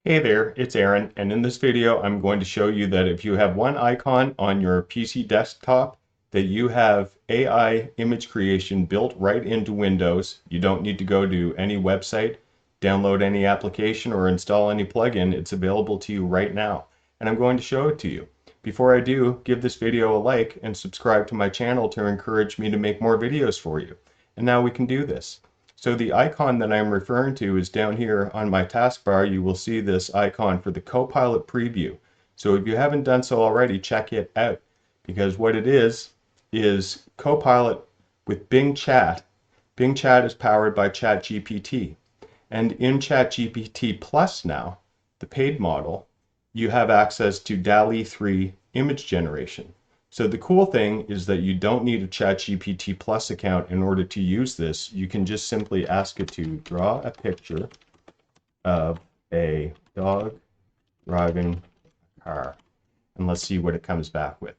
Hey there, it's Aaron, and in this video I'm going to show you that if you have one icon on your PC desktop, that you have AI image creation built right into Windows. You don't need to go to any website, download any application, or install any plugin. It's available to you right now, and I'm going to show it to you. Before I do, give this video a like and subscribe to my channel to encourage me to make more videos for you. And now we can do this. So the icon that I'm referring to is down here on my taskbar. You will see this icon for the Copilot preview. So if you haven't done so already, check it out, because what it is Copilot with Bing Chat. Bing Chat is powered by ChatGPT. And in ChatGPT Plus now, the paid model, you have access to DALL-E 3 image generation. So the cool thing is that you don't need a ChatGPT Plus account in order to use this. You can just simply ask it to draw a picture of a dog driving a car, and let's see what it comes back with.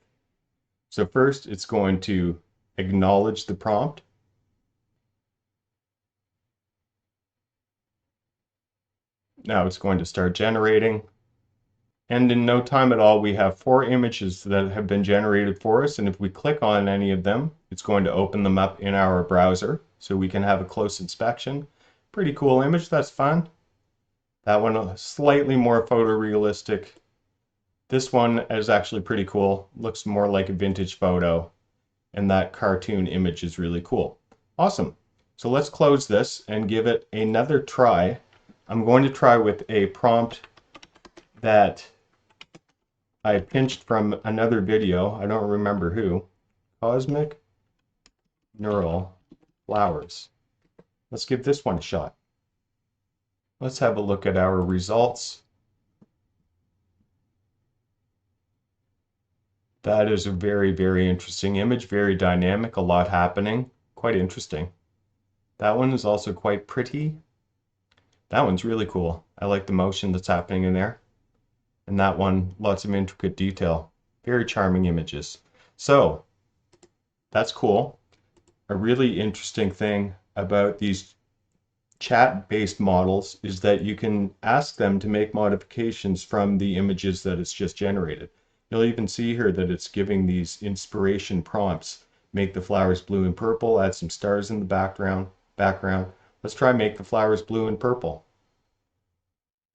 So first, it's going to acknowledge the prompt. Now it's going to start generating. And in no time at all, we have 4 images that have been generated for us. And if we click on any of them, it's going to open them up in our browser so we can have a close inspection. Pretty cool image. That's fun. That one is slightly more photorealistic. This one is actually pretty cool. Looks more like a vintage photo. And that cartoon image is really cool. Awesome. So let's close this and give it another try. I'm going to try with a prompt that I pinched from another video. I don't remember who. Cosmic Neural Flowers. Let's give this one a shot. Let's have a look at our results. That is a very, very interesting image, very dynamic, a lot happening, quite interesting. That one is also quite pretty. That one's really cool. I like the motion that's happening in there. And that one, lots of intricate detail. Very charming images. So, that's cool. A really interesting thing about these chat-based models is that you can ask them to make modifications from the images that it's just generated. You'll even see here that it's giving these inspiration prompts. Make the flowers blue and purple, add some stars in the background. Let's try make the flowers blue and purple.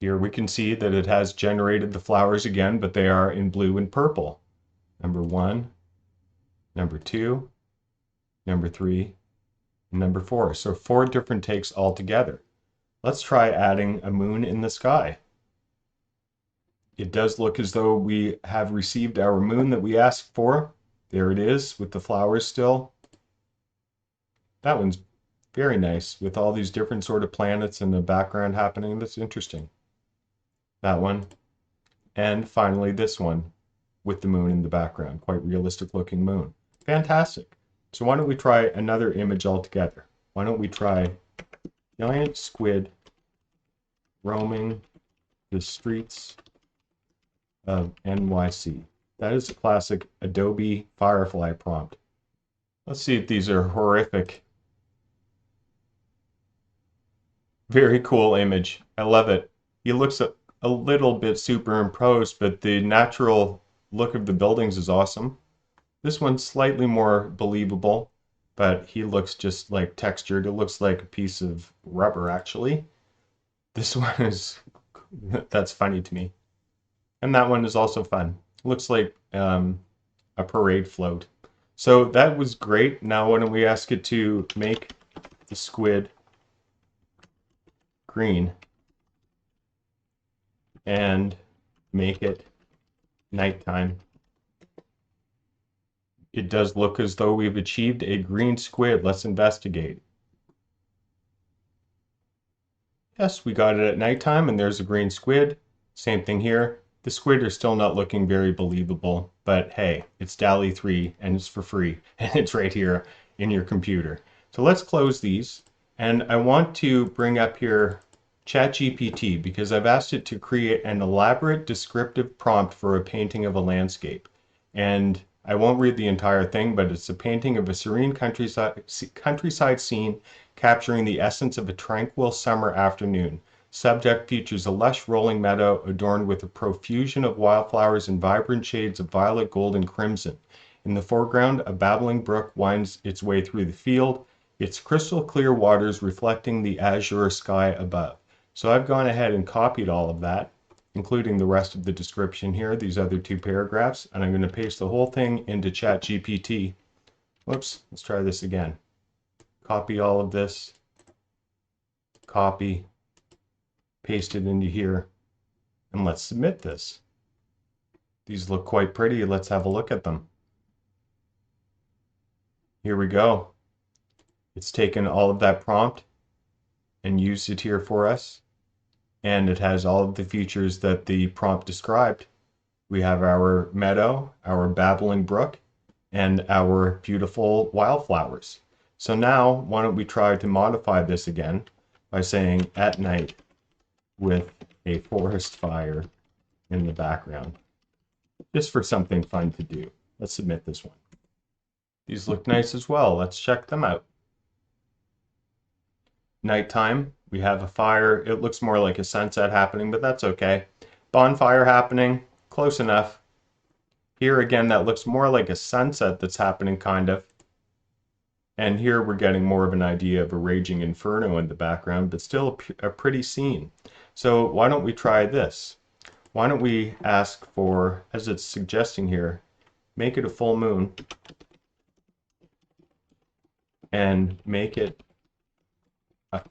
Here we can see that it has generated the flowers again, but they are in blue and purple. Number 1, number 2, number 3, and number 4. So 4 different takes altogether. Let's try adding a moon in the sky. It does look as though we have received our moon that we asked for. There it is with the flowers still. That one's very nice with all these different sort of planets in the background happening. That's interesting. That one, and finally this one with the moon in the background, quite realistic looking moon. Fantastic. So why don't we try another image altogether? Why don't we try giant squid roaming the streets of NYC. That is a classic Adobe Firefly prompt. Let's see if these are horrific. Very cool image. I love it. He looks a little bit superimposed, but the natural look of the buildings is awesome. This one's slightly more believable, but he looks just like textured. It looks like a piece of rubber, actually. This one is, that's funny to me. And that one is also fun. Looks like a parade float. So that was great. Now why don't we ask it to make the squid green and make it nighttime. It does look as though we've achieved a green squid. Let's investigate. Yes, we got it at nighttime, and there's a green squid. Same thing here. The squid are still not looking very believable, but hey, it's DALL-E 3 and it's for free, and it's right here in your computer. So let's close these, and I want to bring up here ChatGPT because I've asked it to create an elaborate descriptive prompt for a painting of a landscape. And I won't read the entire thing, but it's a painting of a serene countryside scene capturing the essence of a tranquil summer afternoon. Subject features a lush rolling meadow adorned with a profusion of wildflowers in vibrant shades of violet, gold, and crimson. In the foreground, a babbling brook winds its way through the field, its crystal clear waters reflecting the azure sky above. So I've gone ahead and copied all of that, including the rest of the description here, these other two paragraphs, and I'm going to paste the whole thing into ChatGPT. Whoops, let's try this again. Copy all of this, copy, paste it into here, and let's submit this. These look quite pretty. Let's have a look at them. Here we go. It's taken all of that prompt and used it here for us. And it has all of the features that the prompt described. We have our meadow, our babbling brook, and our beautiful wildflowers. So now, why don't we try to modify this again by saying at night with a forest fire in the background, just for something fun to do. Let's submit this one. These look nice as well. Let's check them out. Nighttime, we have a fire. It looks more like a sunset happening, but that's okay. Bonfire happening, close enough. Here again, that looks more like a sunset that's happening, kind of. And here we're getting more of an idea of a raging inferno in the background, but still a pretty scene. So why don't we try this? Why don't we ask for, as it's suggesting here, make it a full moon and make it a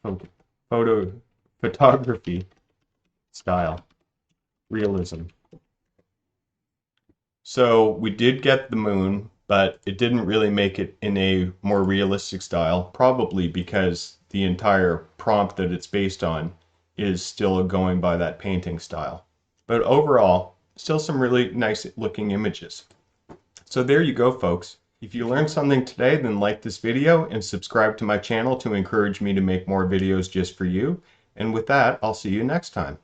photography style, realism. So we did get the moon, but it didn't really make it in a more realistic style, probably because the entire prompt that it's based on is still going by that painting style. But overall, still some really nice looking images. So there you go, folks. If you learned something today, then like this video and subscribe to my channel to encourage me to make more videos just for you. And with that, I'll see you next time.